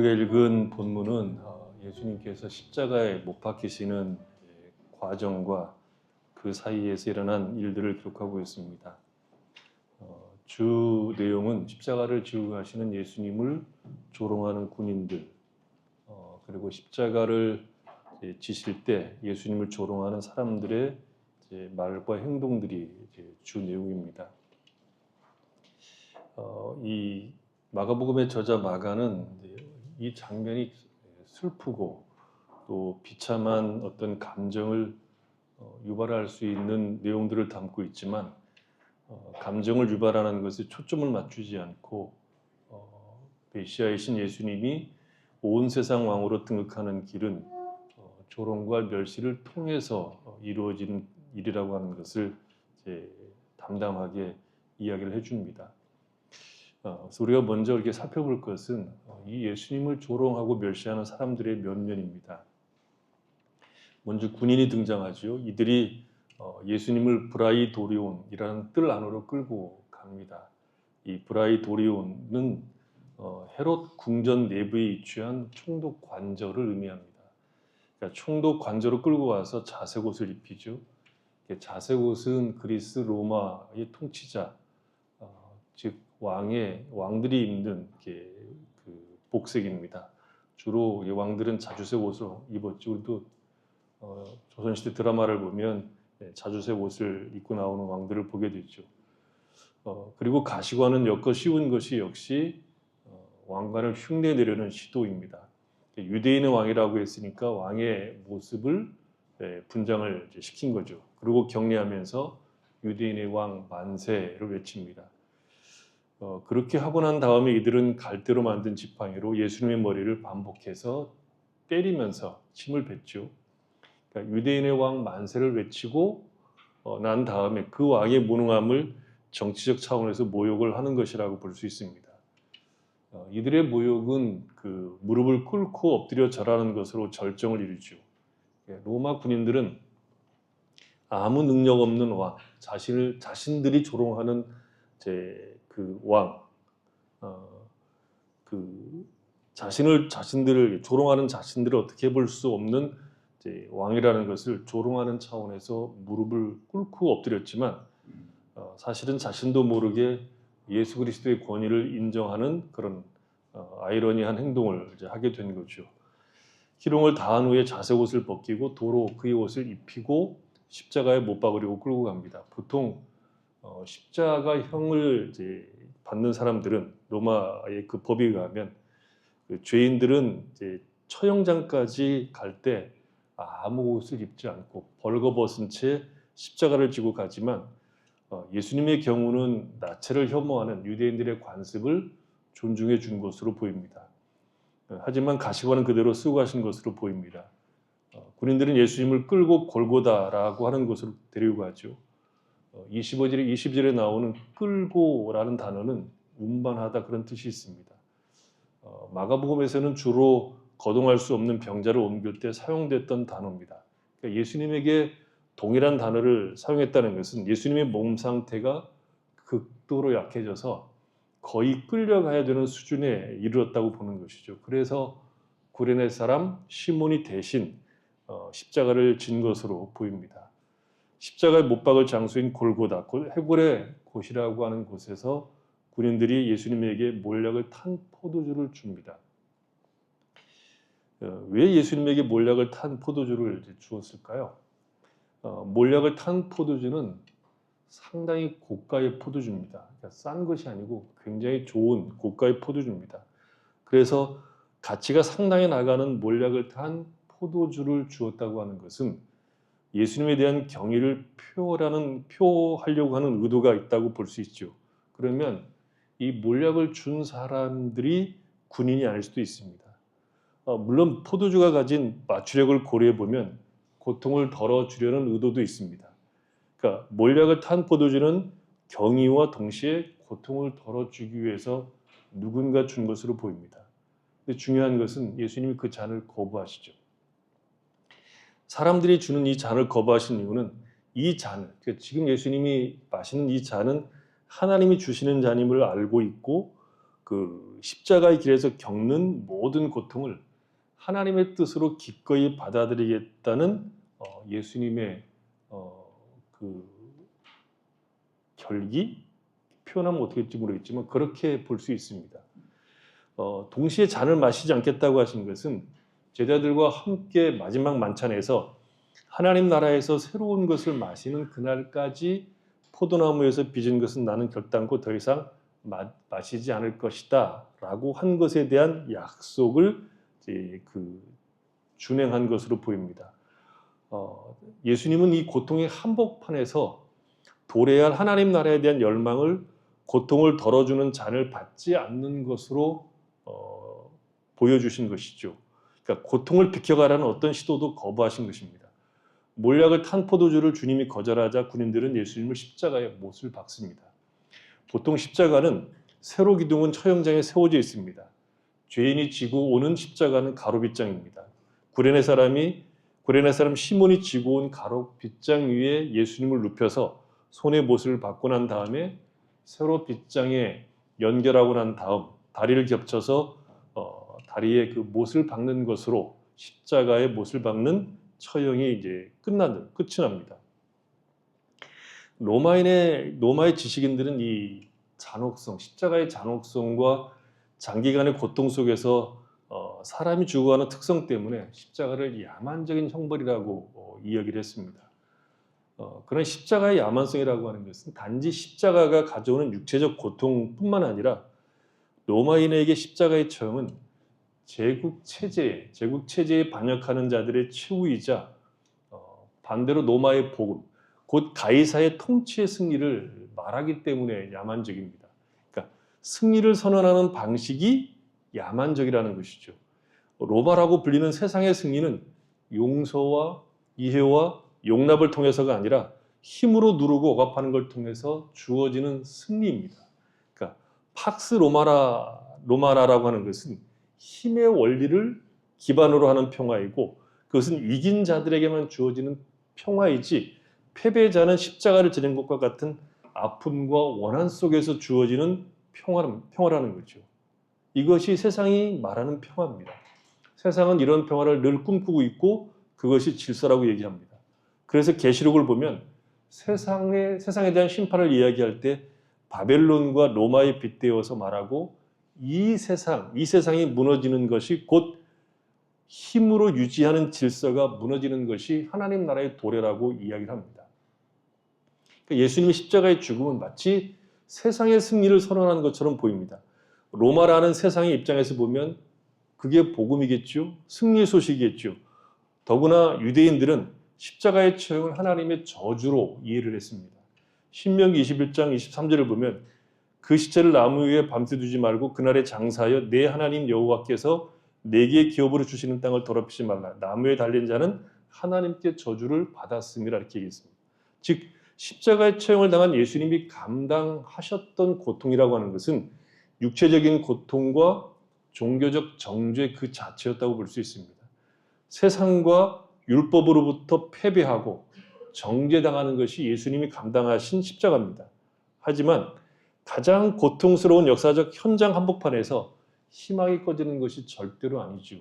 우리가 읽은 본문은 예수님께서 십자가에 못 박히시는 과정과 그 사이에서 일어난 일들을 기록하고 있습니다. 주 내용은 십자가를 지고 가시는 예수님을 조롱하는 군인들, 그리고 십자가를 지실 때 예수님을 조롱하는 사람들의 말과 행동들이 주 내용입니다. 이 마가복음의 저자 마가는 이 장면이 슬프고 또 비참한 어떤 감정을 유발할 수 있는 내용들을 담고 있지만 감정을 유발하는 것에 초점을 맞추지 않고 메시아이신 예수님이 온 세상 왕으로 등극하는 길은 조롱과 멸시를 통해서 이루어지는 일이라고 하는 것을 담담하게 이야기를 해줍니다. 그래서 우리가 먼저 이렇게 살펴볼 것은 이 예수님을 조롱하고 멸시하는 사람들의 면면입니다. 먼저 군인이 등장하죠. 이들이 예수님을 브라이도리온이라는 뜰 안으로 끌고 갑니다. 이 브라이도리온은 헤롯 궁전 내부에 위치한 총독 관저를 의미합니다. 그러니까 총독 관저로 끌고 와서 자색 옷을 입히죠. 자색 옷은 그리스 로마의 통치자, 즉 왕들이 입는 그 복색입니다. 주로 왕들은 자주색 옷을 입었죠. 우리도 조선시대 드라마를 보면 자주색 옷을 입고 나오는 왕들을 보게 되죠. 그리고 가시관은 엮어 씌운 것이 역시 왕관을 흉내내려는 시도입니다. 유대인의 왕이라고 했으니까 왕의 모습을 분장을 시킨 거죠. 그리고 격려하면서 유대인의 왕 만세를 외칩니다. 그렇게 하고 난 다음에 이들은 갈대로 만든 지팡이로 예수님의 머리를 반복해서 때리면서 침을 뱉죠. 그러니까 유대인의 왕 만세를 외치고 난 다음에 그 왕의 무능함을 정치적 차원에서 모욕을 하는 것이라고 볼 수 있습니다. 이들의 모욕은 그 무릎을 꿇고 엎드려 절하는 것으로 절정을 이루죠. 로마 군인들은 아무 능력 없는 왕, 자신들이 조롱하는 그 왕, 자신들을 조롱하는 자신들을 어떻게 볼 수 없는 왕이라는 것을 조롱하는 차원에서 무릎을 꿇고 엎드렸지만 사실은 자신도 모르게 예수 그리스도의 권위를 인정하는 그런 아이러니한 행동을 하게 된 거죠. 희롱을 다한 후에 자색 옷을 벗기고 도로 그의 옷을 입히고 십자가에 못 박으려고 끌고 갑니다. 보통 십자가형을 받는 사람들은 로마의 그 법에 의하면 그 죄인들은 처형장까지 갈 때 아무 옷을 입지 않고 벌거벗은 채 십자가를 지고 가지만 예수님의 경우는 나체를 혐오하는 유대인들의 관습을 존중해 준 것으로 보입니다. 하지만 가시관은 그대로 쓰고 가신 것으로 보입니다. 군인들은 예수님을 끌고 골고다라고 하는 곳으로 데리고 가죠. 20절에 나오는 끌고라는 단어는 운반하다 그런 뜻이 있습니다. 마가복음에서는 주로 거동할 수 없는 병자를 옮길 때 사용됐던 단어입니다. 그러니까 예수님에게 동일한 단어를 사용했다는 것은 예수님의 몸 상태가 극도로 약해져서 거의 끌려가야 되는 수준에 이르렀다고 보는 것이죠. 그래서 구레네 사람 시몬이 대신 십자가를 진 것으로 보입니다. 십자가에 못 박을 장소인 골고다, 해골의 곳이라고 하는 곳에서 군인들이 예수님에게 몰약을 탄 포도주를 줍니다. 왜 예수님에게 몰약을 탄 포도주를 주었을까요? 몰약을 탄 포도주는 상당히 고가의 포도주입니다. 그러니까 싼 것이 아니고 굉장히 좋은 고가의 포도주입니다. 그래서 가치가 상당히 나가는 몰약을 탄 포도주를 주었다고 하는 것은 예수님에 대한 경의를 표하려고 하는 의도가 있다고 볼 수 있죠. 그러면 이 몰약을 준 사람들이 군인이 아닐 수도 있습니다. 물론 포도주가 가진 마취력을 고려해 보면 고통을 덜어주려는 의도도 있습니다. 그러니까 몰약을 탄 포도주는 경의와 동시에 고통을 덜어주기 위해서 누군가 준 것으로 보입니다. 근데 중요한 것은 예수님이 그 잔을 거부하시죠. 사람들이 주는 이 잔을 거부하신 이유는 이 잔을, 그러니까 지금 예수님이 마시는 이 잔은 하나님이 주시는 잔임을 알고 있고 그 십자가의 길에서 겪는 모든 고통을 하나님의 뜻으로 기꺼이 받아들이겠다는 예수님의 그 결기? 표현하면 어떻게 될지 모르겠지만 그렇게 볼 수 있습니다. 동시에 잔을 마시지 않겠다고 하신 것은 제자들과 함께 마지막 만찬에서 하나님 나라에서 새로운 것을 마시는 그날까지 포도나무에서 빚은 것은 나는 결단코 더 이상 마시지 않을 것이다 라고 한 것에 대한 약속을 이제 준행한 것으로 보입니다. 예수님은 이 고통의 한복판에서 도래할 하나님 나라에 대한 열망을 고통을 덜어주는 잔을 받지 않는 것으로 보여주신 것이죠. 그러니까 고통을 비켜가라는 어떤 시도도 거부하신 것입니다. 몰약을 탄 포도주를 주님이 거절하자 군인들은 예수님을 십자가에 못을 박습니다. 보통 십자가는 세로 기둥은 처형장에 세워져 있습니다. 죄인이 지고 오는 십자가는 가로빗장입니다. 구레네 사람 시몬이 지고 온 가로빗장 위에 예수님을 눕혀서 손에 못을 받고 난 다음에 세로 빗장에 연결하고 난 다음 다리를 겹쳐서 다리에 그 못을 박는 것으로 십자가에 못을 박는 처형이 이제 끝이 납니다. 로마의 지식인들은 이 십자가의 잔혹성과 장기간의 고통 속에서 사람이 죽어가는 특성 때문에 십자가를 야만적인 형벌이라고 이야기를 했습니다. 그런 십자가의 야만성이라고 하는 것은 단지 십자가가 가져오는 육체적 고통뿐만 아니라 로마인에게 십자가의 처형은 제국 체제에 반역하는 자들의 최후이자 반대로 로마의 복음, 곧 가이사의 통치의 승리를 말하기 때문에 야만적입니다. 그러니까 승리를 선언하는 방식이 야만적이라는 것이죠. 로마라고 불리는 세상의 승리는 용서와 이해와 용납을 통해서가 아니라 힘으로 누르고 억압하는 걸 통해서 주어지는 승리입니다. 그러니까 팍스 로마라라고 하는 것은 힘의 원리를 기반으로 하는 평화이고 그것은 이긴 자들에게만 주어지는 평화이지 패배자는 십자가를 지는 것과 같은 아픔과 원한 속에서 주어지는 평화라는 거죠. 이것이 세상이 말하는 평화입니다. 세상은 이런 평화를 늘 꿈꾸고 있고 그것이 질서라고 얘기합니다. 그래서 계시록을 보면 세상에 대한 심판을 이야기할 때 바벨론과 로마에 빗대어서 말하고 이 세상이 무너지는 것이 곧 힘으로 유지하는 질서가 무너지는 것이 하나님 나라의 도래라고 이야기를 합니다. 그러니까 예수님의 십자가의 죽음은 마치 세상의 승리를 선언하는 것처럼 보입니다. 로마라는 세상의 입장에서 보면 그게 복음이겠죠. 승리의 소식이겠죠. 더구나 유대인들은 십자가의 처형을 하나님의 저주로 이해를 했습니다. 신명기 21장 23절을 보면 그 시체를 나무 위에 밤새 두지 말고 그날에 장사하여 내 하나님 여호와께서 내게 기업으로 주시는 땅을 더럽히지 말라. 나무에 달린 자는 하나님께 저주를 받았음이라 이렇게 얘기했습니다. 즉 십자가의 처형을 당한 예수님이 감당하셨던 고통이라고 하는 것은 육체적인 고통과 종교적 정죄 그 자체였다고 볼 수 있습니다. 세상과 율법으로부터 패배하고 정죄당하는 것이 예수님이 감당하신 십자가입니다. 하지만 가장 고통스러운 역사적 현장 한복판에서 희망이 꺼지는 것이 절대로 아니죠.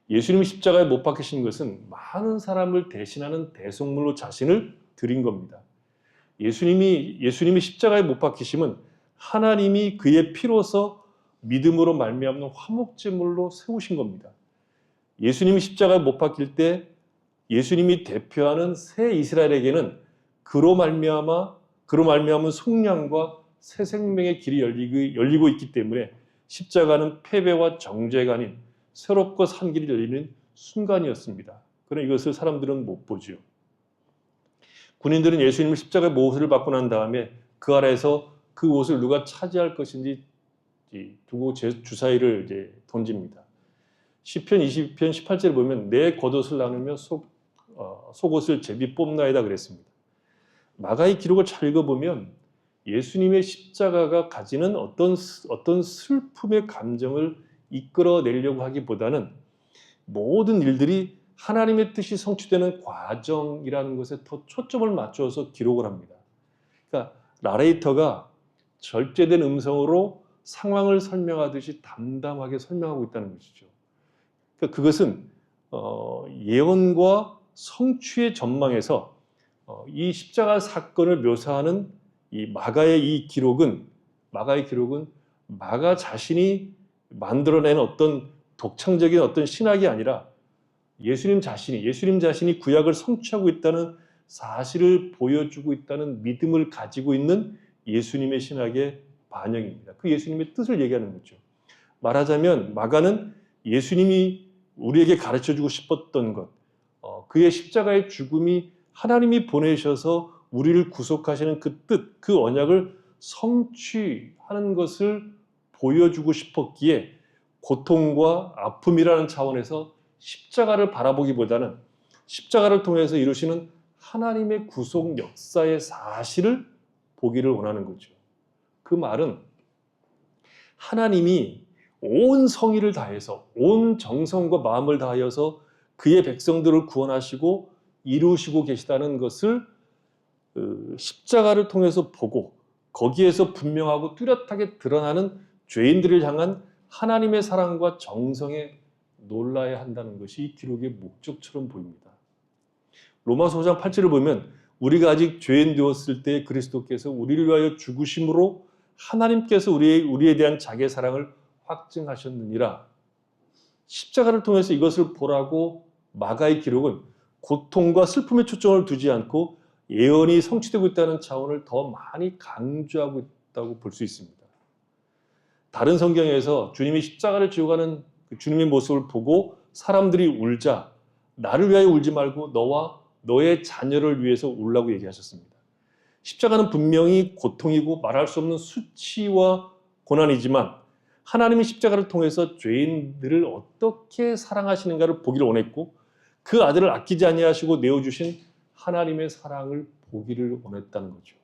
예수님이 십자가에 못 박히신 것은 많은 사람을 대신하는 대속물로 자신을 드린 겁니다. 예수님이 십자가에 못 박히심은 하나님이 그의 피로서 믿음으로 말미암는 화목제물로 세우신 겁니다. 예수님이 십자가에 못 박힐 때 예수님이 대표하는 새 이스라엘에게는 그로 말미암은 속량과 새 생명의 길이 열리고 있기 때문에 십자가는 패배와 정죄가 아닌 새롭고 산 길이 열리는 순간이었습니다. 그러나 이것을 사람들은 못 보죠. 군인들은 예수님을 십자가에 못을 받고 난 다음에 그 아래에서 그 옷을 누가 차지할 것인지 두고 주사위를 이제 던집니다. 시편 20편 18절에 보면 내 겉옷을 나누며 속옷을 제비 뽑나이다 그랬습니다. 마가의 기록을 잘 읽어보면 예수님의 십자가가 가지는 어떤 슬픔의 감정을 이끌어내려고 하기보다는 모든 일들이 하나님의 뜻이 성취되는 과정이라는 것에 더 초점을 맞춰서 기록을 합니다. 그러니까 나레이터가 절제된 음성으로 상황을 설명하듯이 담담하게 설명하고 있다는 것이죠. 그러니까 그것은 예언과 성취의 전망에서 이 십자가 사건을 묘사하는 이 마가의 기록은 마가 자신이 만들어낸 어떤 독창적인 어떤 신학이 아니라 예수님 자신이 구약을 성취하고 있다는 사실을 보여주고 있다는 믿음을 가지고 있는 예수님의 신학의 반영입니다. 그 예수님의 뜻을 얘기하는 거죠. 말하자면 마가는 예수님이 우리에게 가르쳐주고 싶었던 것, 그의 십자가의 죽음이 하나님이 보내셔서 우리를 구속하시는 그 뜻, 그 언약을 성취하는 것을 보여주고 싶었기에 고통과 아픔이라는 차원에서 십자가를 바라보기보다는 십자가를 통해서 이루시는 하나님의 구속 역사의 사실을 보기를 원하는 거죠. 그 말은 하나님이 온 성의를 다해서 온 정성과 마음을 다하여서 그의 백성들을 구원하시고 이루시고 계시다는 것을 십자가를 통해서 보고 거기에서 분명하고 뚜렷하게 드러나는 죄인들을 향한 하나님의 사랑과 정성에 놀라야 한다는 것이 이 기록의 목적처럼 보입니다. 로마서 5장 8절을 보면 우리가 아직 죄인 되었을 때 그리스도께서 우리를 위하여 죽으심으로 하나님께서 우리에 대한 자기의 사랑을 확증하셨느니라. 십자가를 통해서 이것을 보라고 마가의 기록은 고통과 슬픔에 초점을 두지 않고 예언이 성취되고 있다는 차원을 더 많이 강조하고 있다고 볼 수 있습니다. 다른 성경에서 주님이 십자가를 지고 가는 주님의 모습을 보고 사람들이 울자 나를 위하여 울지 말고 너와 너의 자녀를 위해서 울라고 얘기하셨습니다. 십자가는 분명히 고통이고 말할 수 없는 수치와 고난이지만 하나님이 십자가를 통해서 죄인들을 어떻게 사랑하시는가를 보기를 원했고 그 아들을 아끼지 아니하시고 내어주신 하나님의 사랑을 보기를 원했다는 거죠.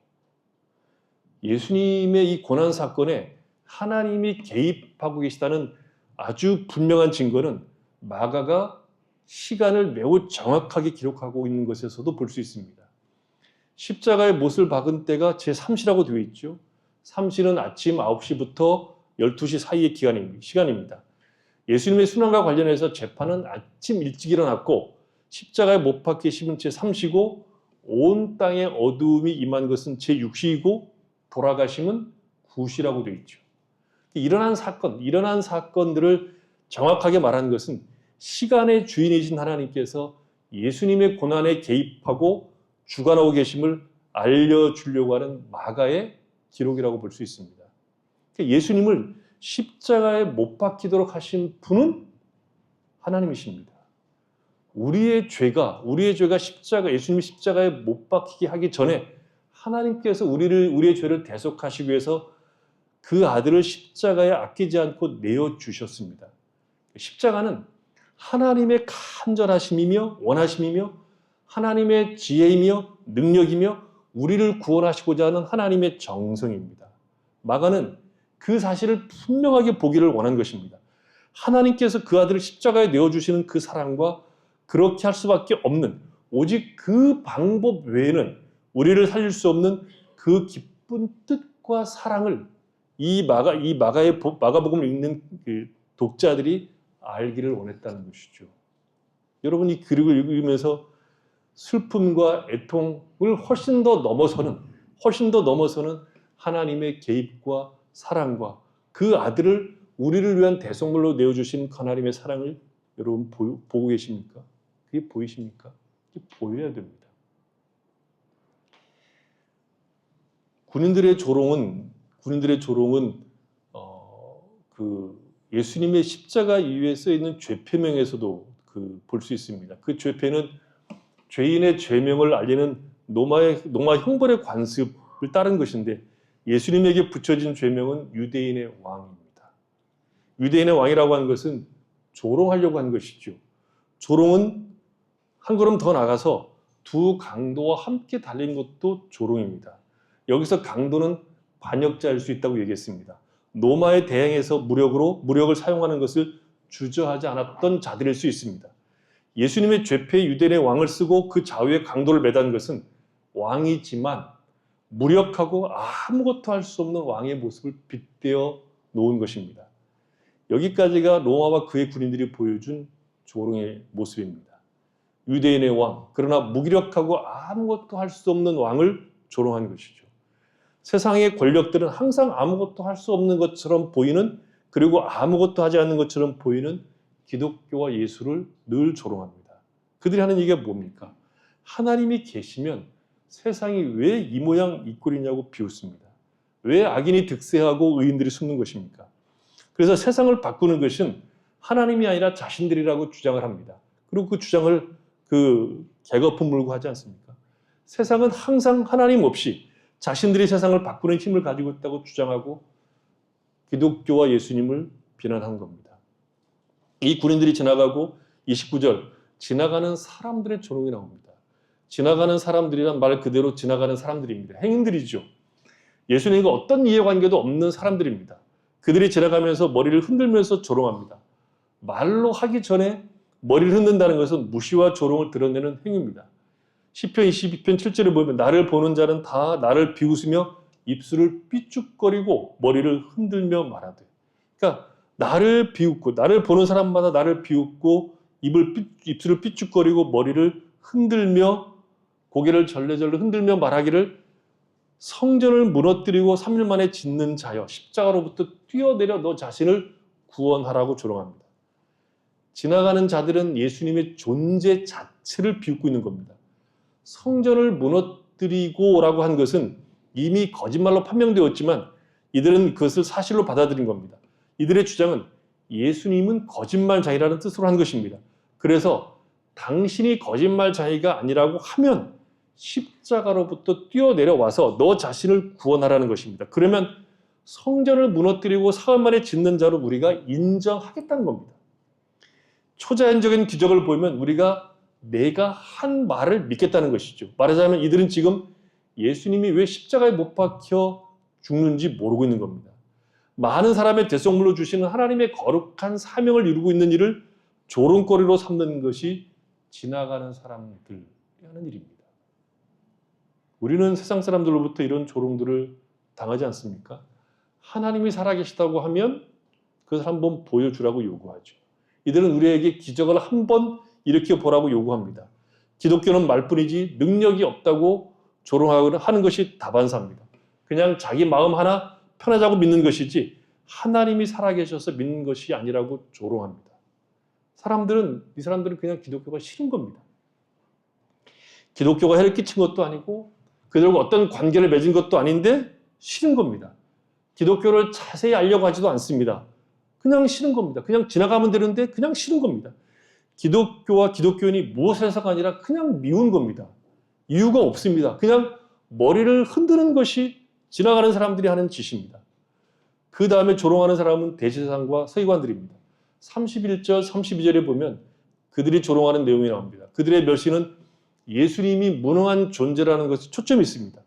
예수님의 이 고난 사건에 하나님이 개입하고 계시다는 아주 분명한 증거는 마가가 시간을 매우 정확하게 기록하고 있는 것에서도 볼 수 있습니다. 십자가의 못을 박은 때가 제3시라고 되어 있죠. 3시는 아침 9시부터 12시 사이의 시간입니다. 예수님의 순환과 관련해서 재판은 아침 일찍 일어났고 십자가에 못 박혀 심은 제3시고 온 땅에 어두움이 임한 것은 제6시이고 돌아가심은 9시라고 되어 있죠. 일어난 사건들을 정확하게 말하는 것은 시간의 주인이신 하나님께서 예수님의 고난에 개입하고 주관하고 계심을 알려주려고 하는 마가의 기록이라고 볼 수 있습니다. 예수님을 십자가에 못 박히도록 하신 분은 하나님이십니다. 우리의 죄가 예수님이 십자가에 못 박히게 하기 전에 하나님께서 우리의 죄를 대속하시기 위해서 그 아들을 십자가에 아끼지 않고 내어주셨습니다. 십자가는 하나님의 간절하심이며 원하심이며 하나님의 지혜이며 능력이며 우리를 구원하시고자 하는 하나님의 정성입니다. 마가는 그 사실을 분명하게 보기를 원한 것입니다. 하나님께서 그 아들을 십자가에 내어주시는 그 사랑과 그렇게 할 수밖에 없는 오직 그 방법 외에는 우리를 살릴 수 없는 그 기쁜 뜻과 사랑을 이 마가복음을 읽는 그 독자들이 알기를 원했다는 것이죠. 여러분 이 기록을 읽으면서 슬픔과 애통을 훨씬 더 넘어서는 하나님의 개입과 사랑과 그 아들을 우리를 위한 대속물로 내어주신 하나님의 사랑을 여러분 보고 계십니까? 그게 보이십니까? 그게 보여야 됩니다. 군인들의 조롱은 그 예수님의 십자가 이유에 써 있는 죄표명에서도 볼 수 있습니다. 그 죄표는 죄인의 죄명을 알리는 로마 형벌의 관습을 따른 것인데 예수님에게 붙여진 죄명은 유대인의 왕입니다. 유대인의 왕이라고 하는 것은 조롱하려고 한 것이죠. 조롱은 한 걸음 더 나가서 두 강도와 함께 달린 것도 조롱입니다. 여기서 강도는 반역자일 수 있다고 얘기했습니다. 로마에 대항해서 무력을 사용하는 것을 주저하지 않았던 자들일 수 있습니다. 예수님의 죄패의 유대인의 왕을 쓰고 그 좌우에 강도를 매단 것은 왕이지만 무력하고 아무것도 할 수 없는 왕의 모습을 빗대어 놓은 것입니다. 여기까지가 로마와 그의 군인들이 보여준 조롱의 모습입니다. 유대인의 왕, 그러나 무기력하고 아무것도 할 수 없는 왕을 조롱한 것이죠. 세상의 권력들은 항상 아무것도 할 수 없는 것처럼 보이는, 그리고 아무것도 하지 않는 것처럼 보이는 기독교와 예수를 늘 조롱합니다. 그들이 하는 얘기가 뭡니까? 하나님이 계시면 세상이 왜 이 모양 이 꼴이냐고 비웃습니다. 왜 악인이 득세하고 의인들이 숨는 것입니까? 그래서 세상을 바꾸는 것은 하나님이 아니라 자신들이라고 주장을 합니다. 그리고 그 주장을 개거품 물고 하지 않습니까? 세상은 항상 하나님 없이 자신들이 세상을 바꾸는 힘을 가지고 있다고 주장하고 기독교와 예수님을 비난한 겁니다. 이 군인들이 지나가고 29절, 지나가는 사람들의 조롱이 나옵니다. 지나가는 사람들이란 말 그대로 지나가는 사람들입니다. 행인들이죠. 예수님과 어떤 이해관계도 없는 사람들입니다. 그들이 지나가면서 머리를 흔들면서 조롱합니다. 말로 하기 전에 머리를 흔든다는 것은 무시와 조롱을 드러내는 행위입니다. 시편 22편 7절에 보면 나를 보는 자는 다 나를 비웃으며 입술을 삐죽거리고 머리를 흔들며 말하되, 그러니까 나를 비웃고, 나를 보는 사람마다 나를 비웃고 입술을 삐죽거리고 머리를 흔들며 고개를 절레절레 흔들며 말하기를 성전을 무너뜨리고 3일 만에 짓는 자여 십자가로부터 뛰어내려 너 자신을 구원하라고 조롱합니다. 지나가는 자들은 예수님의 존재 자체를 비웃고 있는 겁니다. 성전을 무너뜨리고라고 한 것은 이미 거짓말로 판명되었지만 이들은 그것을 사실로 받아들인 겁니다. 이들의 주장은 예수님은 거짓말장이라는 뜻으로 한 것입니다. 그래서 당신이 거짓말장이가 아니라고 하면 십자가로부터 뛰어내려와서 너 자신을 구원하라는 것입니다. 그러면 성전을 무너뜨리고 사흘 만에 짓는 자로 우리가 인정하겠다는 겁니다. 초자연적인 기적을 보면 우리가 내가 한 말을 믿겠다는 것이죠. 말하자면 이들은 지금 예수님이 왜 십자가에 못 박혀 죽는지 모르고 있는 겁니다. 많은 사람의 대속물로 주시는 하나님의 거룩한 사명을 이루고 있는 일을 조롱거리로 삼는 것이 지나가는 사람들이 하는 일입니다. 우리는 세상 사람들로부터 이런 조롱들을 당하지 않습니까? 하나님이 살아계시다고 하면 그것을 한번 보여주라고 요구하죠. 이들은 우리에게 기적을 한번 일으켜 보라고 요구합니다. 기독교는 말뿐이지 능력이 없다고 조롱하는 것이 다반사입니다. 그냥 자기 마음 하나 편하자고 믿는 것이지 하나님이 살아계셔서 믿는 것이 아니라고 조롱합니다. 이 사람들은 그냥 기독교가 싫은 겁니다. 기독교가 해를 끼친 것도 아니고 그들과 어떤 관계를 맺은 것도 아닌데 싫은 겁니다. 기독교를 자세히 알려고 하지도 않습니다. 그냥 싫은 겁니다. 그냥 지나가면 되는데 그냥 싫은 겁니다. 기독교와 기독교인이 무엇에서가 아니라 그냥 미운 겁니다. 이유가 없습니다. 그냥 머리를 흔드는 것이 지나가는 사람들이 하는 짓입니다. 그 다음에 조롱하는 사람은 대제사장과 서기관들입니다. 31절, 32절에 보면 그들이 조롱하는 내용이 나옵니다. 그들의 멸시는 예수님이 무능한 존재라는 것에 초점이 있습니다.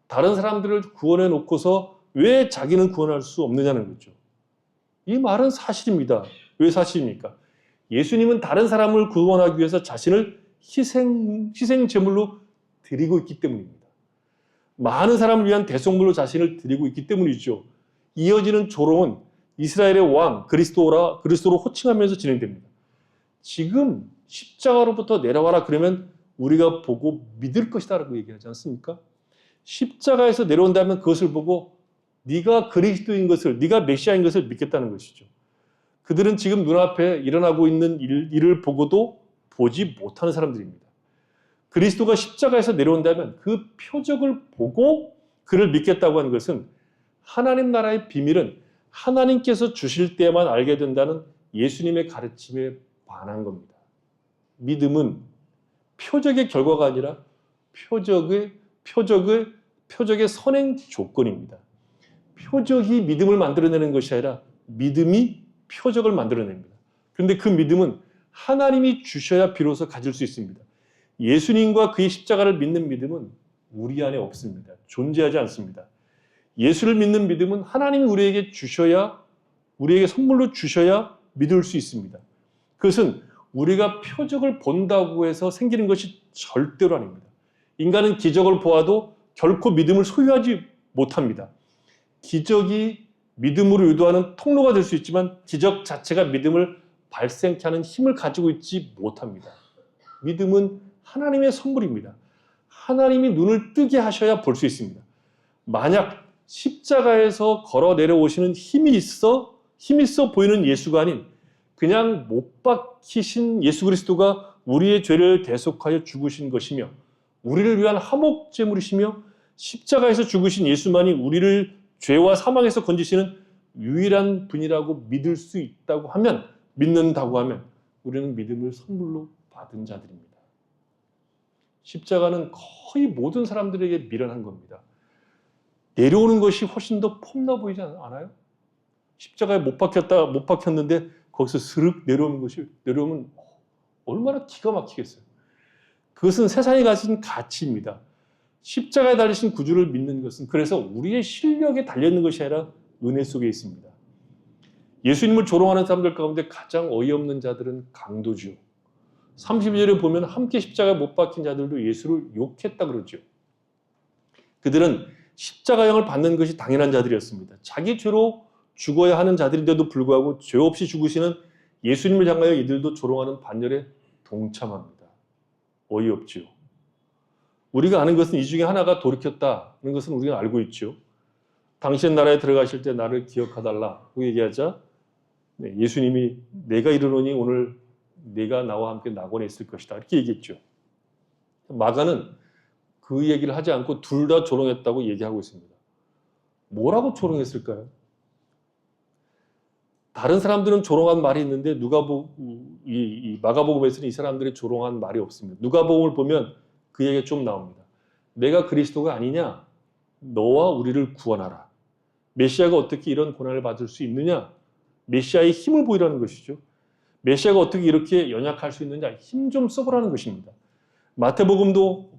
다른 사람들을 구원해 놓고서 왜 자기는 구원할 수 없느냐는 거죠. 이 말은 사실입니다. 왜 사실입니까? 예수님은 다른 사람을 구원하기 위해서 자신을 희생 제물로 드리고 있기 때문입니다. 많은 사람을 위한 대속물로 자신을 드리고 있기 때문이죠. 이어지는 조롱은 이스라엘의 왕 그리스도로 호칭하면서 진행됩니다. 지금 십자가로부터 내려와라 그러면 우리가 보고 믿을 것이다라고 얘기하지 않습니까? 십자가에서 내려온다면 그것을 보고 네가 그리스도인 것을, 네가 메시아인 것을 믿겠다는 것이죠. 그들은 지금 눈앞에 일어나고 있는 일을 보고도 보지 못하는 사람들입니다. 그리스도가 십자가에서 내려온다면 그 표적을 보고 그를 믿겠다고 하는 것은 하나님 나라의 비밀은 하나님께서 주실 때만 알게 된다는 예수님의 가르침에 반한 겁니다. 믿음은 표적의 결과가 아니라 표적의 선행 조건입니다. 표적이 믿음을 만들어내는 것이 아니라 믿음이 표적을 만들어냅니다. 그런데 그 믿음은 하나님이 주셔야 비로소 가질 수 있습니다. 예수님과 그의 십자가를 믿는 믿음은 우리 안에 없습니다. 존재하지 않습니다. 예수를 믿는 믿음은 하나님이 우리에게 선물로 주셔야 믿을 수 있습니다. 그것은 우리가 표적을 본다고 해서 생기는 것이 절대로 아닙니다. 인간은 기적을 보아도 결코 믿음을 소유하지 못합니다. 기적이 믿음으로 유도하는 통로가 될 수 있지만 기적 자체가 믿음을 발생케 하는 힘을 가지고 있지 못합니다. 믿음은 하나님의 선물입니다. 하나님이 눈을 뜨게 하셔야 볼 수 있습니다. 만약 십자가에서 걸어 내려오시는 힘이 있어 보이는 예수가 아닌 그냥 못 박히신 예수 그리스도가 우리의 죄를 대속하여 죽으신 것이며 우리를 위한 화목제물이시며 십자가에서 죽으신 예수만이 우리를 죄와 사망에서 건지시는 유일한 분이라고 믿는다고 하면 우리는 믿음을 선물로 받은 자들입니다. 십자가는 거의 모든 사람들에게 미련한 겁니다. 내려오는 것이 훨씬 더 폼나 보이지 않아요? 십자가에 못 박혔는데 거기서 스륵 내려오면 얼마나 기가 막히겠어요. 그것은 세상이 가진 가치입니다. 십자가에 달리신 구주를 믿는 것은 그래서 우리의 실력에 달려있는 것이 아니라 은혜 속에 있습니다. 예수님을 조롱하는 사람들 가운데 가장 어이없는 자들은 강도죠. 32절에 보면 함께 십자가에 못 박힌 자들도 예수를 욕했다 그러죠. 그들은 십자가형을 받는 것이 당연한 자들이었습니다. 자기 죄로 죽어야 하는 자들인데도 불구하고 죄 없이 죽으시는 예수님을 향하여 이들도 조롱하는 반열에 동참합니다. 어이없죠. 우리가 아는 것은 이 중에 하나가 돌이켰다는 것은 우리가 알고 있죠. 당신 나라에 들어가실 때 나를 기억하달라 그 얘기하자 예수님이 내가 이르노니 오늘 내가 나와 함께 낙원에 있을 것이다 이렇게 얘기했죠. 마가는 그 얘기를 하지 않고 둘 다 조롱했다고 얘기하고 있습니다. 뭐라고 조롱했을까요? 다른 사람들은 조롱한 말이 있는데 이 마가복음에서는 이 사람들이 조롱한 말이 없습니다. 누가복음을 보면 그 얘기가 좀 나옵니다. 내가 그리스도가 아니냐? 너와 우리를 구원하라. 메시아가 어떻게 이런 고난을 받을 수 있느냐? 메시아의 힘을 보이라는 것이죠. 메시아가 어떻게 이렇게 연약할 수 있느냐? 힘 좀 써보라는 것입니다. 마태복음도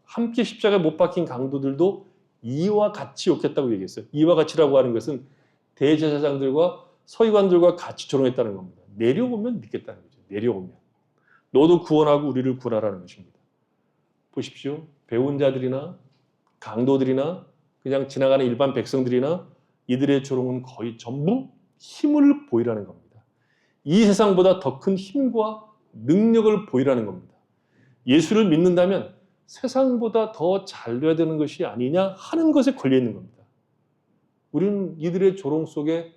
함께 십자가에 못 박힌 강도들도 이와 같이 욕했다고 얘기했어요. 이와 같이라고 하는 것은 대제사장들과 서기관들과 같이 조롱했다는 겁니다. 내려오면 믿겠다는 거죠. 내려오면. 너도 구원하고 우리를 구원하라는 것입니다. 보십시오. 배운 자들이나 강도들이나 그냥 지나가는 일반 백성들이나 이들의 조롱은 거의 전부 힘을 보이라는 겁니다. 이 세상보다 더 큰 힘과 능력을 보이라는 겁니다. 예수를 믿는다면 세상보다 더 잘 돼야 되는 것이 아니냐 하는 것에 걸려있는 겁니다. 우리는 이들의 조롱 속에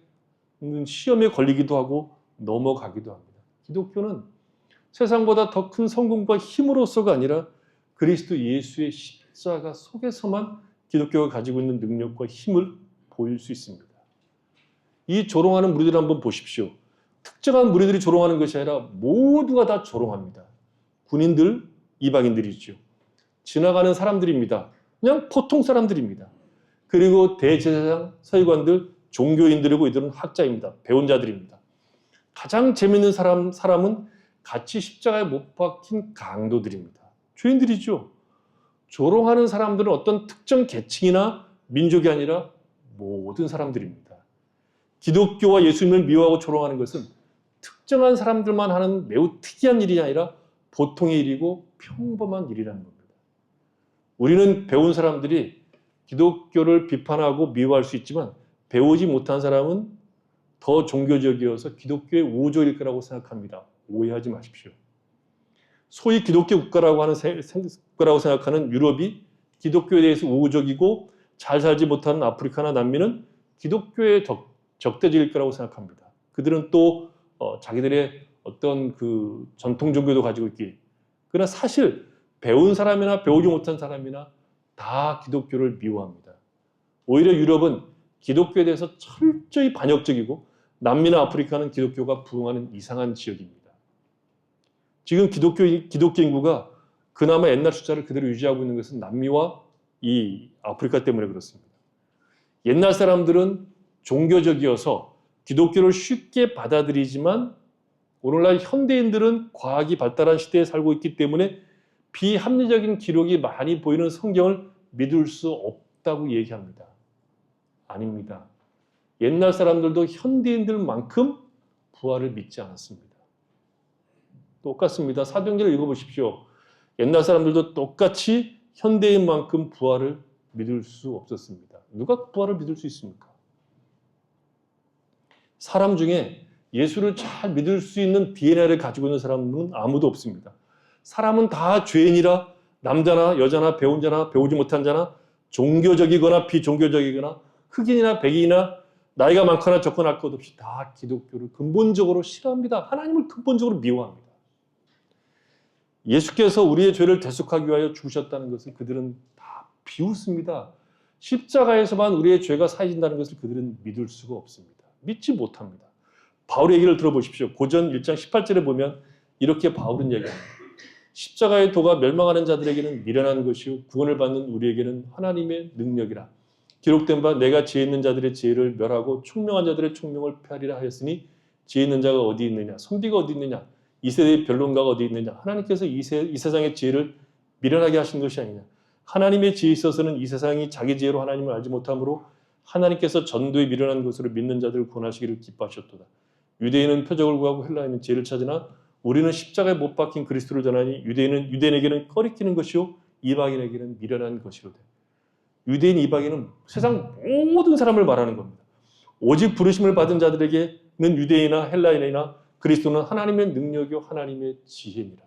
시험에 걸리기도 하고 넘어가기도 합니다. 기독교는 세상보다 더 큰 성공과 힘으로서가 아니라 그리스도 예수의 십자가 속에서만 기독교가 가지고 있는 능력과 힘을 보일 수 있습니다. 이 조롱하는 무리들 한번 보십시오. 특정한 무리들이 조롱하는 것이 아니라 모두가 다 조롱합니다. 군인들, 이방인들이죠. 지나가는 사람들입니다. 그냥 보통 사람들입니다. 그리고 대제사장, 서기관들, 종교인들이고 이들은 학자입니다. 배운 자들입니다. 가장 재미있는 사람은 같이 십자가에 못 박힌 강도들입니다. 죄인들이죠. 조롱하는 사람들은 어떤 특정 계층이나 민족이 아니라 모든 사람들입니다. 기독교와 예수님을 미워하고 조롱하는 것은 특정한 사람들만 하는 매우 특이한 일이 아니라 보통의 일이고 평범한 일이라는 겁니다. 우리는 배운 사람들이 기독교를 비판하고 미워할 수 있지만 배우지 못한 사람은 더 종교적이어서 기독교의 우호적일 거라고 생각합니다. 오해하지 마십시오. 소위 기독교 국가라고 생각하는 유럽이 기독교에 대해서 우호적이고 잘 살지 못하는 아프리카나 남미는 기독교의 적대적일 거라고 생각합니다. 그들은 또 자기들의 어떤 전통 종교도 가지고 있기. 그러나 사실 배운 사람이나 배우지 못한 사람이나 다 기독교를 미워합니다. 오히려 유럽은 기독교에 대해서 철저히 반역적이고 남미나 아프리카는 기독교가 부흥하는 이상한 지역입니다. 지금 기독교 인구가 그나마 옛날 숫자를 그대로 유지하고 있는 것은 남미와 이 아프리카 때문에 그렇습니다. 옛날 사람들은 종교적이어서 기독교를 쉽게 받아들이지만 오늘날 현대인들은 과학이 발달한 시대에 살고 있기 때문에 비합리적인 기록이 많이 보이는 성경을 믿을 수 없다고 얘기합니다. 아닙니다. 옛날 사람들도 현대인들만큼 부활을 믿지 않았습니다. 똑같습니다. 사도행전을 읽어보십시오. 옛날 사람들도 똑같이 현대인만큼 부활을 믿을 수 없었습니다. 누가 부활을 믿을 수 있습니까? 사람 중에 예수를 잘 믿을 수 있는 DNA를 가지고 있는 사람은 아무도 없습니다. 사람은 다 죄인이라 남자나 여자나 배운 자나 배우지 못한 자나 종교적이거나 비종교적이거나 흑인이나 백인이나 나이가 많거나 적거나 할 것 없이 다 기독교를 근본적으로 싫어합니다. 하나님을 근본적으로 미워합니다. 예수께서 우리의 죄를 대속하기 위하여 죽으셨다는 것을 그들은 다 비웃습니다. 십자가에서만 우리의 죄가 사해진다는 것을 그들은 믿을 수가 없습니다. 믿지 못합니다. 바울의 얘기를 들어보십시오. 고전 1장 18절에 보면 이렇게 바울은 얘기합니다. 십자가의 도가 멸망하는 자들에게는 미련한 것이요 구원을 받는 우리에게는 하나님의 능력이라. 기록된 바 내가 지혜 있는 자들의 지혜를 멸하고 총명한 자들의 총명을 폐하리라 하였으니 지혜 있는 자가 어디 있느냐, 선비가 어디 있느냐, 이 세대의 변론가가 어디 있느냐. 하나님께서 이 세상의 지혜를 미련하게 하신 것이 아니냐. 하나님의 지혜에 있어서는 이 세상이 자기 지혜로 하나님을 알지 못하므로 하나님께서 전도에 미련한 것으로 믿는 자들을 구원하시기를 기뻐하셨도다. 유대인은 표적을 구하고 헬라인은 지혜를 찾으나 우리는 십자가에 못 박힌 그리스도를 전하니 유대인에게는 꺼리키는 것이요 이방인에게는 미련한 것이로되. 유대인 이방인은 세상 모든 사람을 말하는 겁니다. 오직 부르심을 받은 자들에게는 유대인이나 헬라인이나 그리스도는 하나님의 능력이요 하나님의 지혜니라.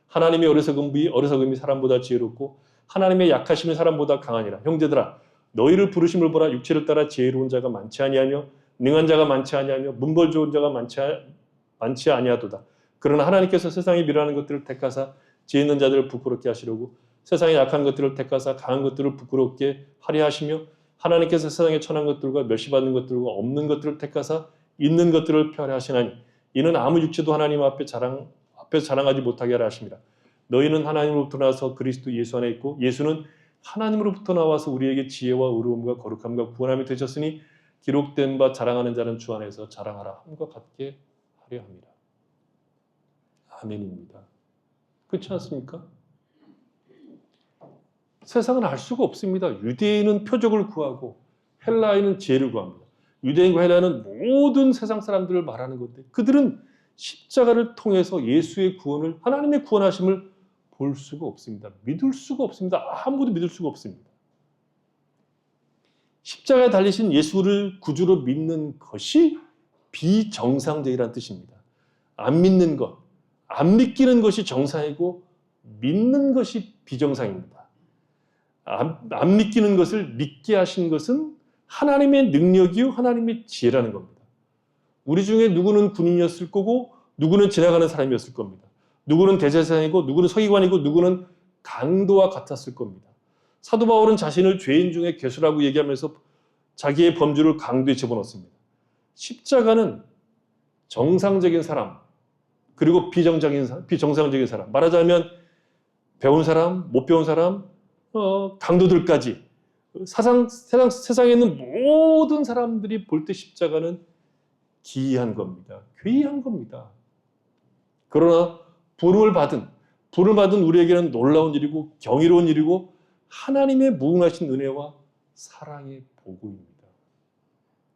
하나님의 어리석음이 사람보다 지혜롭고 하나님의 약하심이 사람보다 강하니라. 형제들아 너희를 부르심을 보라. 육체를 따라 지혜로운 자가 많지 아니하며 능한 자가 많지 아니하며 문벌 좋은 자가 많지 아니하도다. 그러나 하나님께서 세상에 미련한 것들을 택하사 지혜 있는 자들을 부끄럽게 하시려고 세상에 약한 것들을 택하사 강한 것들을 부끄럽게 하려 하시며 하나님께서 세상에 천한 것들과 멸시받는 것들과 없는 것들을 택하사 있는 것들을 폐하려 하시나니 이는 아무 육체도 하나님 앞에서 자랑하지 못하게 하려 하십니다. 너희는 하나님으로부터 나와서 그리스도 예수 안에 있고 예수는 하나님으로부터 나와서 우리에게 지혜와 의로움과 거룩함과 구원함이 되셨으니 기록된 바 자랑하는 자는 주 안에서 자랑하라 함과 같게 하려 합니다. 아멘입니다. 그렇지 않습니까? 세상은 알 수가 없습니다. 유대인은 표적을 구하고 헬라인은 지혜를 구합니다. 유대인과 헬라인은 모든 세상 사람들을 말하는 건데 그들은 십자가를 통해서 예수의 구원을 하나님의 구원하심을 볼 수가 없습니다. 믿을 수가 없습니다. 아무도 믿을 수가 없습니다. 십자가에 달리신 예수를 구주로 믿는 것이 비정상적이라는 뜻입니다. 안 믿는 것, 안 믿기는 것이 정상이고 믿는 것이 비정상입니다. 안 믿기는 것을 믿게 하신 것은 하나님의 능력이요 하나님의 지혜라는 겁니다. 우리 중에 누구는 군인이었을 거고 누구는 지나가는 사람이었을 겁니다. 누구는 대제사장이고 누구는 서기관이고 누구는 강도와 같았을 겁니다. 사도 바울은 자신을 죄인 중에 괴수라고 얘기하면서 자기의 범주를 강도에 집어넣습니다. 십자가는 정상적인 사람 그리고 비정상적인 사람 말하자면 배운 사람, 못 배운 사람, 강도들까지 세상에 있는 모든 사람들이 볼 때 십자가는 기이한 겁니다. 괴이한 겁니다. 그러나 부름을 받은 우리에게는 놀라운 일이고 경이로운 일이고 하나님의 무궁하신 은혜와 사랑의 보고입니다.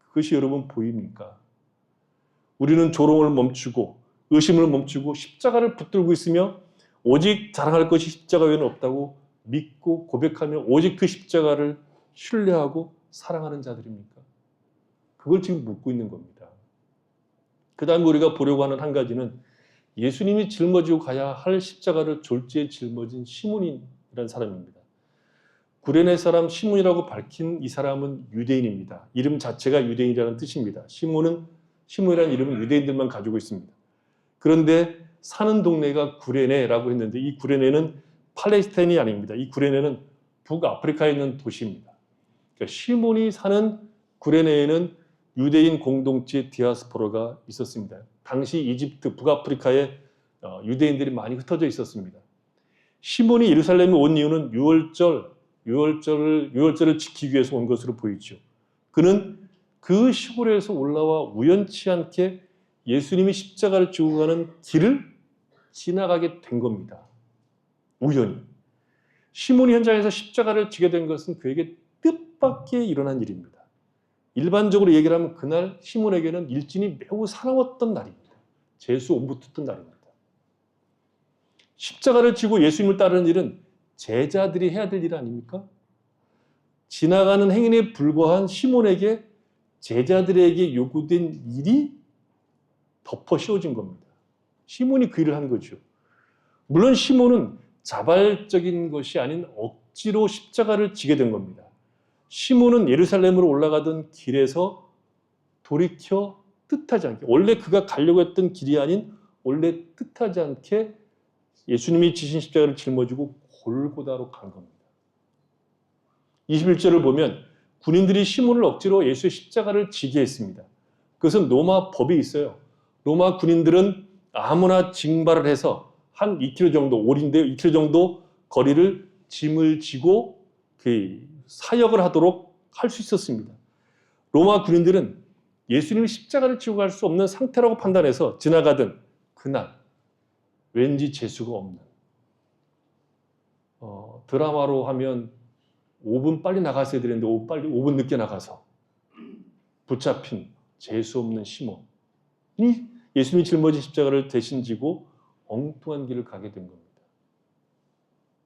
그것이 여러분 보입니까? 우리는 조롱을 멈추고 의심을 멈추고 십자가를 붙들고 있으며 오직 자랑할 것이 십자가 외에는 없다고 믿고 고백하며 오직 그 십자가를 신뢰하고 사랑하는 자들입니까? 그걸 지금 묻고 있는 겁니다. 그 다음에 우리가 보려고 하는 한 가지는 예수님이 짊어지고 가야 할 십자가를 졸지에 짊어진 시몬이라는 사람입니다. 구레네 사람 시몬이라고 밝힌 이 사람은 유대인입니다. 이름 자체가 유대인이라는 뜻입니다. 시몬이라는 이름은 유대인들만 가지고 있습니다. 그런데 사는 동네가 구레네라고 했는데 이 구레네는 팔레스타인이 아닙니다. 이 구레네는 북아프리카에 있는 도시입니다. 그러니까 시몬이 사는 구레네에는 유대인 공동체 디아스포라가 있었습니다. 당시 이집트 북아프리카에 유대인들이 많이 흩어져 있었습니다. 시몬이 예루살렘에 온 이유는 유월절을 지키기 위해서 온 것으로 보이죠. 그는 그 시골에서 올라와 우연치 않게 예수님이 십자가를 지고 가는 길을 지나가게 된 겁니다. 우연히. 시몬이 현장에서 십자가를 지게 된 것은 그에게 뜻밖의 일어난 일입니다. 일반적으로 얘기를 하면 그날 시몬에게는 일진이 매우 사나웠던 날입니다. 재수 못 붙었던 날입니다. 십자가를 지고 예수님을 따르는 일은 제자들이 해야 될 일 아닙니까? 지나가는 행인에 불과한 시몬에게 제자들에게 요구된 일이 덮어 씌워진 겁니다. 시몬이 그 일을 한 거죠. 물론 시몬은 자발적인 것이 아닌 억지로 십자가를 지게 된 겁니다. 시몬은 예루살렘으로 올라가던 길에서 돌이켜 뜻하지 않게, 원래 그가 가려고 했던 길이 아닌 원래 뜻하지 않게 예수님이 지신 십자가를 짊어지고 골고다로 간 겁니다. 21절을 보면 군인들이 시몬을 억지로 예수의 십자가를 지게 했습니다. 그것은 로마 법이 있어요. 로마 군인들은 아무나 징발을 해서 한 2km 정도, 오리인데요. 2km 정도 거리를 짐을 지고 사역을 하도록 할 수 있었습니다. 로마 군인들은 예수님이 십자가를 지고 갈 수 없는 상태라고 판단해서 지나가던 그날 왠지 재수가 없는, 드라마로 하면 5분 빨리 나갔어야 되는데 5분 늦게 나가서 붙잡힌 재수 없는 시몬이 예수님이 짊어진 십자가를 대신 지고 엉뚱한 길을 가게 된 겁니다.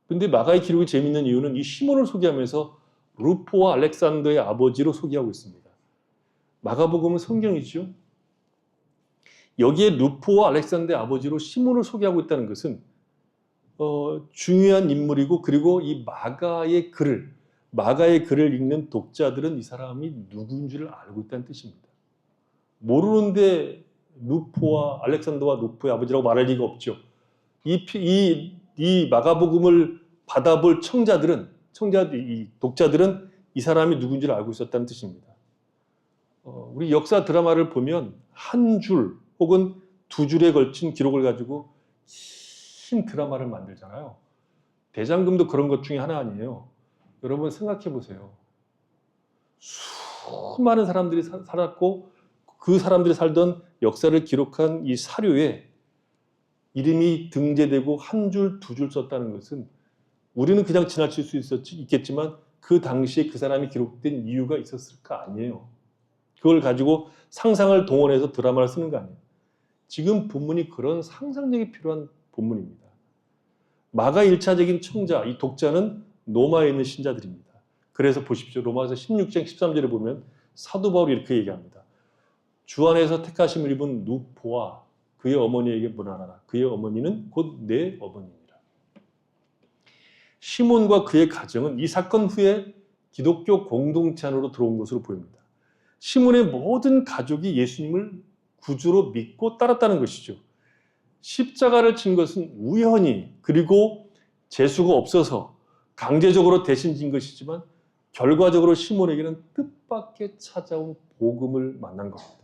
그런데 마가의 기록이 재미있는 이유는 이 시몬을 소개하면서 루포와 알렉산더의 아버지로 소개하고 있습니다. 마가복음은 성경이죠. 여기에 루포와 알렉산더의 아버지로 시몬을 소개하고 있다는 것은 중요한 인물이고, 그리고 이 마가의 글을 읽는 독자들은 이 사람이 누군지를 알고 있다는 뜻입니다. 모르는데 루포와 알렉산더와 루포의 아버지라고 말할 리가 없죠. 이 마가복음을 받아볼 이 독자들은 이 사람이 누군지를 알고 있었다는 뜻입니다. 우리 역사 드라마를 보면 한 줄 혹은 두 줄에 걸친 기록을 가지고 긴 드라마를 만들잖아요. 대장금도 그런 것 중에 하나 아니에요. 여러분 생각해 보세요. 수많은 사람들이 살았고 그 사람들이 살던 역사를 기록한 이 사료에 이름이 등재되고 한 줄, 두 줄 썼다는 것은 우리는 그냥 지나칠 수 있겠지만 그 당시에 그 사람이 기록된 이유가 있었을 거 아니에요. 그걸 가지고 상상을 동원해서 드라마를 쓰는 거 아니에요. 지금 본문이 그런 상상력이 필요한 본문입니다. 마가 1차적인 청자, 이 독자는 로마에 있는 신자들입니다. 그래서 보십시오. 로마서 16장 13절에 보면 사도 바울이 이렇게 얘기합니다. 주 안에서 택하심을 입은 누포와 그의 어머니에게 문안하라. 그의 어머니는 곧 내 어머니니라. 시몬과 그의 가정은 이 사건 후에 기독교 공동체 안으로 들어온 것으로 보입니다. 시몬의 모든 가족이 예수님을 구주로 믿고 따랐다는 것이죠. 십자가를 진 것은 우연히, 그리고 재수가 없어서 강제적으로 대신 진 것이지만 결과적으로 시몬에게는 뜻밖의 찾아온 복음을 만난 겁니다.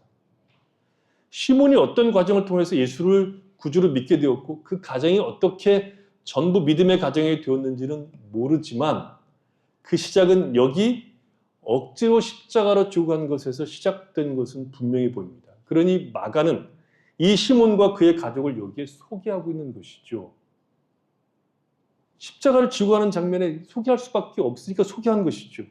시몬이 어떤 과정을 통해서 예수를 구주로 믿게 되었고 그 가정이 어떻게 전부 믿음의 가정이 되었는지는 모르지만 그 시작은 여기 억지로 십자가로 지고 간 것에서 시작된 것은 분명히 보입니다. 그러니 마가는 이 시몬과 그의 가족을 여기에 소개하고 있는 것이죠. 십자가를 지고 가는 장면에 소개할 수밖에 없으니까 소개한 것이죠.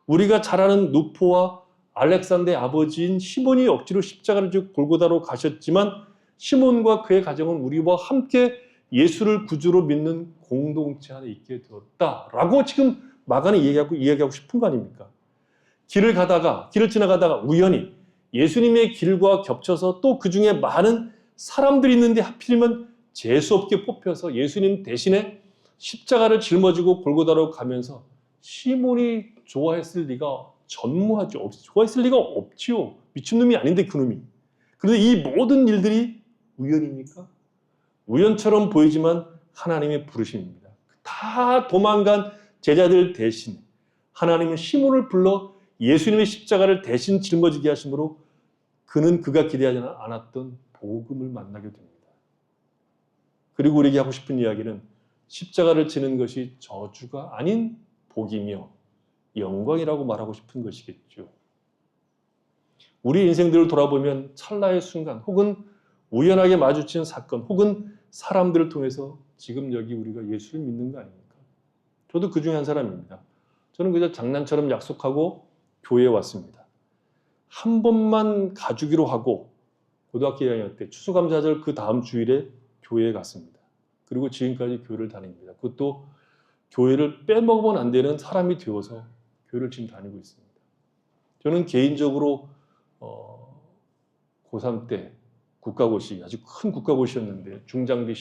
우리가 잘 아는 누포와 알렉산더의 아버지인 시몬이 억지로 십자가를 지고 골고다로 가셨지만 시몬과 그의 가정은 우리와 함께 예수를 구주로 믿는 공동체 안에 있게 되었다라고 지금 마가는 이야기하고 싶은 거 아닙니까? 길을 지나가다가 우연히 예수님의 길과 겹쳐서 또 그 중에 많은 사람들이 있는데 하필이면 재수없게 뽑혀서 예수님 대신에 십자가를 짊어지고 골고다로 가면서 시몬이 좋아했을 리가 전무하죠. 좋아했을 리가 없지요. 미친놈이 아닌데 그놈이. 그런데 이 모든 일들이 우연입니까? 우연처럼 보이지만 하나님의 부르심입니다. 다 도망간 제자들 대신 하나님은 시몬을 불러 예수님의 십자가를 대신 짊어지게 하심으로 그는 그가 기대하지 않았던 복음을 만나게 됩니다. 그리고 우리에게 하고 싶은 이야기는 십자가를 지는 것이 저주가 아닌 복이며 영광이라고 말하고 싶은 것이겠죠. 우리 인생들을 돌아보면 찰나의 순간 혹은 우연하게 마주친 사건 혹은 사람들을 통해서 지금 여기 우리가 예수를 믿는 거 아닙니까? 저도 그 중에 한 사람입니다. 저는 그저 장난처럼 약속하고 교회에 왔습니다. 한 번만 가주기로 하고 고등학교 2학년 때 추수감사절 그 다음 주일에 교회에 갔습니다. 그리고 지금까지 교회를 다닙니다. 그것도 교회를 빼먹으면 안 되는 사람이 되어서 교회를 지금 다니고 있습니다. 저는 개인적으로 고3 때 국가고시, 아주 큰 국가고시였는데 중장비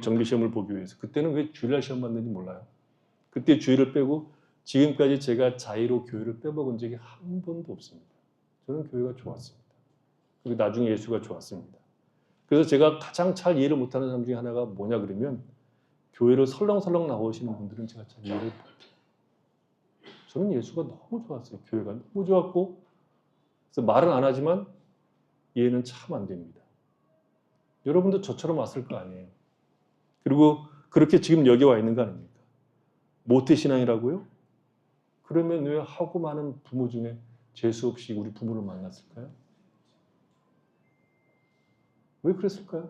정비 시험을 보기 위해서, 그때는 왜 주일날 시험 봤는지 몰라요. 그때 주일을 빼고 지금까지 제가 자의로 교회를 빼먹은 적이 한 번도 없습니다. 저는 교회가 좋았습니다. 그리고 나중에 예수가 좋았습니다. 그래서 제가 가장 잘 이해를 못하는 사람 중에 하나가 뭐냐 그러면, 교회를 설렁설렁 나오시는 분들은 제가 잘 이해를 못해요. 저는 예수가 너무 좋았어요. 교회가 너무 좋았고, 그래서 말은 안 하지만 이해는 참 안 됩니다. 여러분도 저처럼 왔을 거 아니에요. 그리고 그렇게 지금 여기 와 있는 거 아닙니까? 모태신앙이라고요? 그러면 왜 하고 많은 부모 중에 재수 없이 우리 부모를 만났을까요? 왜 그랬을까요?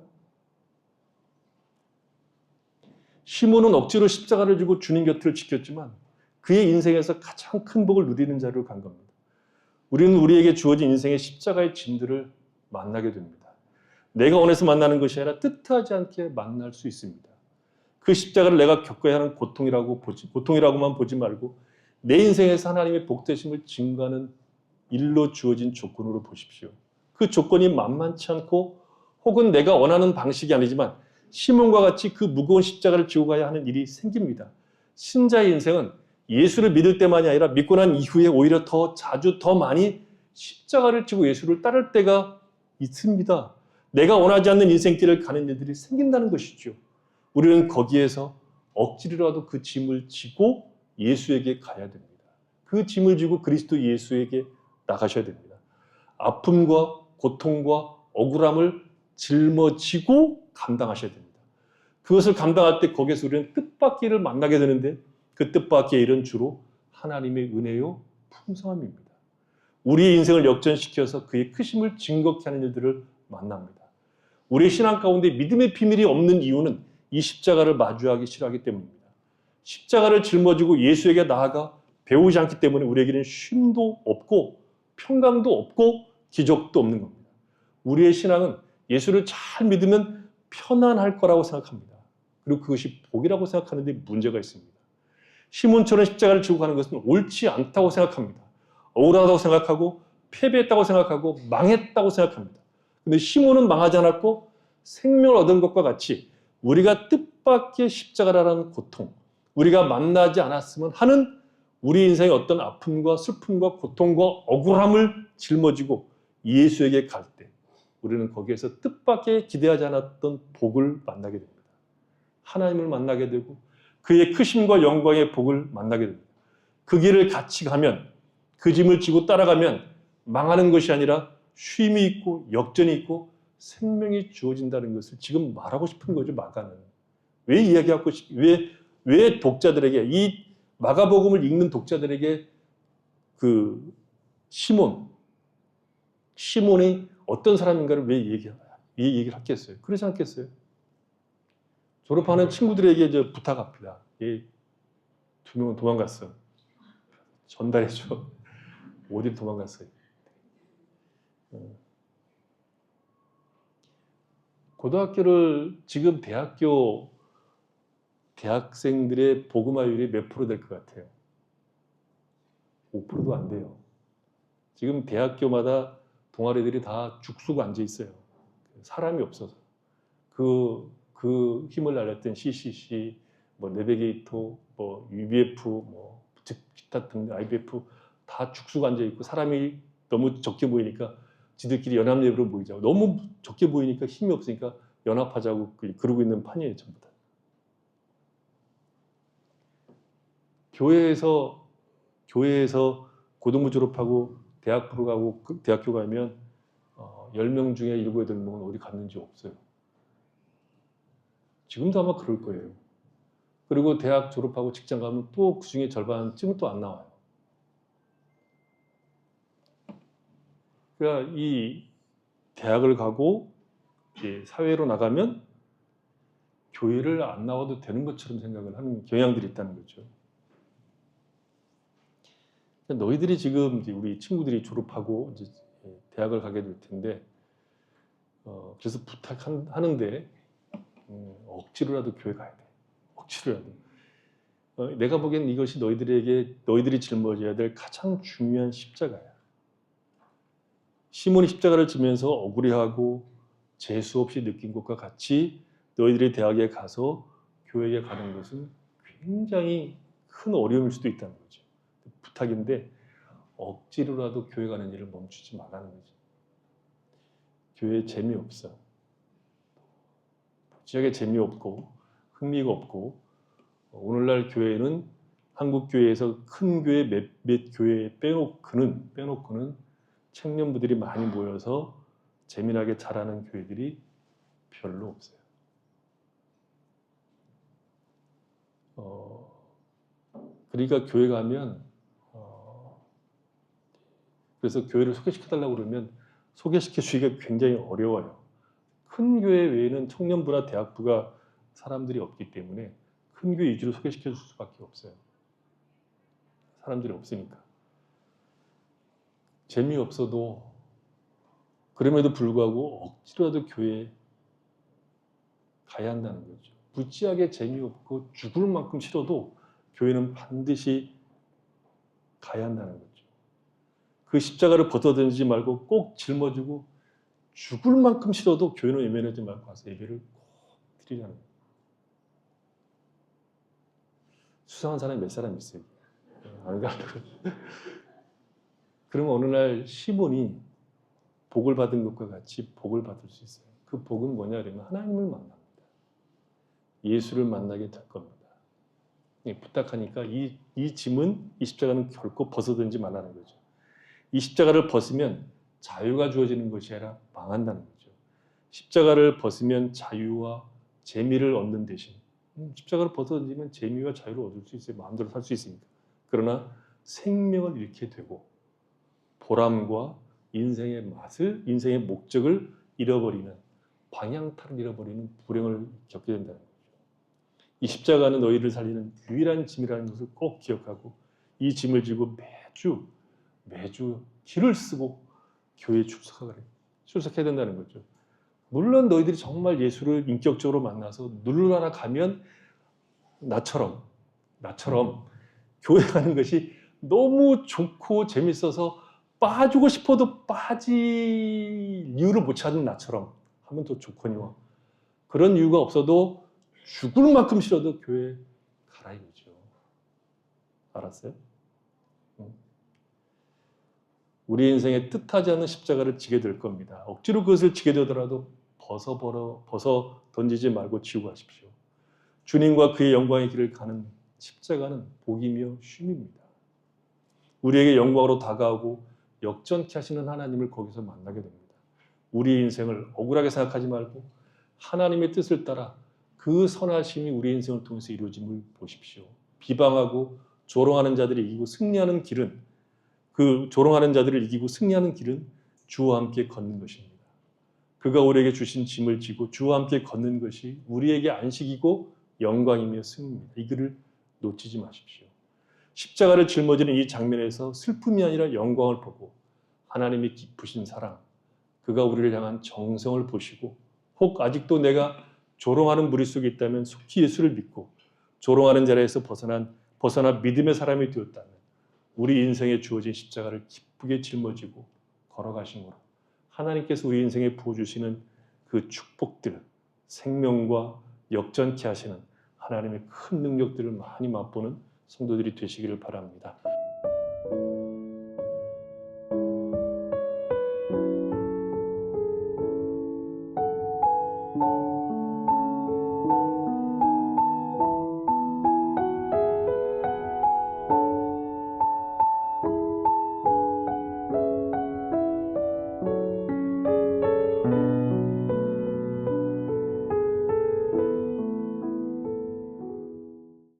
시몬은 억지로 십자가를 지고 주님 곁을 지켰지만 그의 인생에서 가장 큰 복을 누리는 자리로 간 겁니다. 우리는 우리에게 주어진 인생의 십자가의 짐들을 만나게 됩니다. 내가 원해서 만나는 것이 아니라 뜻하지 않게 만날 수 있습니다. 그 십자가를 내가 겪어야 하는 고통이라고만 보지 말고 내 인생에서 하나님의 복되심을 증거하는 일로 주어진 조건으로 보십시오. 그 조건이 만만치 않고 혹은 내가 원하는 방식이 아니지만 시몬과 같이 그 무거운 십자가를 지고 가야 하는 일이 생깁니다. 신자의 인생은 예수를 믿을 때만이 아니라 믿고 난 이후에 오히려 더 자주 더 많이 십자가를 지고 예수를 따를 때가 있습니다. 내가 원하지 않는 인생길을 가는 일들이 생긴다는 것이죠. 우리는 거기에서 억지로라도 그 짐을 지고 예수에게 가야 됩니다. 그 짐을 지고 그리스도 예수에게 나가셔야 됩니다. 아픔과 고통과 억울함을 짊어지고 감당하셔야 됩니다. 그것을 감당할 때 거기에서 우리는 뜻밖의 일을 만나게 되는데 그 뜻밖의 일은 주로 하나님의 은혜요 풍성함입니다. 우리의 인생을 역전시켜서 그의 크심을 증거케 하는 일들을 만납니다. 우리의 신앙 가운데 믿음의 비밀이 없는 이유는 이 십자가를 마주하기 싫어하기 때문입니다. 십자가를 짊어지고 예수에게 나아가 배우지 않기 때문에 우리에게는 쉼도 없고 평강도 없고 기적도 없는 겁니다. 우리의 신앙은 예수를 잘 믿으면 편안할 거라고 생각합니다. 그리고 그것이 복이라고 생각하는데 문제가 있습니다. 시몬처럼 십자가를 지고 가는 것은 옳지 않다고 생각합니다. 억울하다고 생각하고 패배했다고 생각하고 망했다고 생각합니다. 그런데 시몬은 망하지 않았고 생명을 얻은 것과 같이 우리가 뜻밖의 십자가라는 고통, 우리가 만나지 않았으면 하는 우리 인생의 어떤 아픔과 슬픔과 고통과 억울함을 짊어지고 예수에게 갈 때 우리는 거기에서 뜻밖의 기대하지 않았던 복을 만나게 됩니다. 하나님을 만나게 되고 그의 크심과 영광의 복을 만나게 됩니다. 그 길을 같이 가면, 그 짐을 지고 따라가면 망하는 것이 아니라 쉼이 있고 역전이 있고 생명이 주어진다는 것을 지금 말하고 싶은 거죠. 마가는 왜 이야기하고 왜 독자들에게, 이 마가복음을 읽는 독자들에게 그 시몬이 어떤 사람인가를 왜 얘기를 했겠어요? 그러지 않겠어요? 졸업하는 친구들에게 이제 부탁합니다. 두 명은 도망갔어. 전달해줘. 어디 도망갔어요? 고등학교를 지금 대학생들의 복음화율이 몇 프로 될 것 같아요? 5%도 안 돼요. 지금 대학교마다 동아리들이 다 죽수고 앉아 있어요. 사람이 없어서. 그 힘을 날렸던 CCC, 뭐 내비게이터, 뭐 UBF, 뭐 기타 등등 IBF 다 죽수고 앉아 있고 사람이 너무 적게 보이니까 지들끼리 연합예배로 모이자고. 너무 적게 보이니까 힘이 없으니까 연합하자고 그러고 있는 판이에요, 전부 다. 교회에서 고등부 졸업하고 대학부로 가고 대학교 가면 10명 중에 7, 8명은 어디 갔는지 없어요. 지금도 아마 그럴 거예요. 그리고 대학 졸업하고 직장 가면 또 그중에 절반쯤은 또 안 나와요. 그러니까 이 대학을 가고 사회로 나가면 교회를 안 나와도 되는 것처럼 생각을 하는 경향들이 있다는 거죠. 너희들이 지금 이제 우리 친구들이 졸업하고 이제 대학을 가게 될 텐데, 그래서 부탁하는데 억지로라도 교회 가야 돼. 억지로라도. 내가 보기엔 이것이 너희들이 짊어져야 될 가장 중요한 십자가야. 시몬이 십자가를 지면서 억울해하고 재수 없이 느낀 것과 같이 너희들이 대학에 가서 교회에 가는 것은 굉장히 큰 어려움일 수도 있다는 거죠. 부탁인데 억지로라도 교회 가는 일을 멈추지 말라는 거죠. 교회에 재미없어. 지역에 재미없고 흥미가 없고 오늘날 교회는 한국 교회에서 큰 교회 몇몇 교회 빼놓고는 청년부들이 많이 모여서 재미나게 자라는 교회들이 별로 없어요. 그러니까 교회 가면 그래서 교회를 소개시켜달라고 그러면 소개시켜주기가 굉장히 어려워요. 큰 교회 외에는 청년부나 대학부가 사람들이 없기 때문에 큰 교회 위주로 소개시켜 줄 수밖에 없어요. 사람들이 없으니까. 재미없어도 그럼에도 불구하고 억지로라도 교회에 가야 한다는 거죠. 무지하게 재미없고 죽을 만큼 싫어도 교회는 반드시 가야 한다는 거죠. 그 십자가를 벗어던지지 말고 꼭 짊어지고 죽을 만큼 싫어도 교회는 외면하지 말고 가서 예배를 꼭 드리라는 거예요. 수상한 사람이 몇 사람 있어요. 안 가려고. 그러면 어느 날 시몬이 복을 받은 것과 같이 복을 받을 수 있어요. 그 복은 뭐냐 그러면 하나님을 만납니다. 예수를 만나게 될 겁니다. 부탁하니까 이 짐은 이 십자가는 결코 벗어던지 말라는 거죠. 이 십자가를 벗으면 자유가 주어지는 것이 아니라 망한다는 거죠. 십자가를 벗으면 자유와 재미를 얻는 대신 십자가를 벗어던지면 재미와 자유를 얻을 수 있어요. 마음대로 살 수 있으니까. 그러나 생명을 잃게 되고 보람과 인생의 맛을, 인생의 목적을 잃어버리는 방향타를 잃어버리는 불행을 겪게 된다는 거죠. 이 십자가는 너희를 살리는 유일한 짐이라는 것을 꼭 기억하고 이 짐을 지고 매주 길을 쓰고 교회에 출석해야 된다는 거죠. 물론 너희들이 정말 예수를 인격적으로 만나서 누르라나 가면 나처럼 교회 가는 것이 너무 좋고 재밌어서 빠지고 싶어도 빠질 이유를 못 찾는 나처럼 하면 더 좋거니와 그런 이유가 없어도 죽을 만큼 싫어도 교회 가라 이거죠. 알았어요? 우리 인생에 뜻하지 않는 십자가를 지게 될 겁니다. 억지로 그것을 지게 되더라도 벗어 던지지 말고 지고 가십시오. 주님과 그의 영광의 길을 가는 십자가는 복이며 쉼입니다. 우리에게 영광으로 다가오고 역전케 하시는 하나님을 거기서 만나게 됩니다. 우리 인생을 억울하게 생각하지 말고 하나님의 뜻을 따라 그 선하심이 우리 인생을 통해서 이루어짐을 보십시오. 비방하고 조롱하는 자들이 이기고 승리하는 길은 그 조롱하는 자들을 이기고 승리하는 길은 주와 함께 걷는 것입니다. 그가 우리에게 주신 짐을 지고 주와 함께 걷는 것이 우리에게 안식이고 영광이며 승리입니다. 이 길을 놓치지 마십시오. 십자가를 짊어지는 이 장면에서 슬픔이 아니라 영광을 보고 하나님의 깊으신 사랑, 그가 우리를 향한 정성을 보시고 혹 아직도 내가 조롱하는 무리 속에 있다면 속히 예수를 믿고 조롱하는 자리에서 벗어나 믿음의 사람이 되었다면 우리 인생에 주어진 십자가를 기쁘게 짊어지고 걸어가심으로 하나님께서 우리 인생에 부어주시는 그 축복들, 생명과 역전케 하시는 하나님의 큰 능력들을 많이 맛보는 성도들이 되시기를 바랍니다.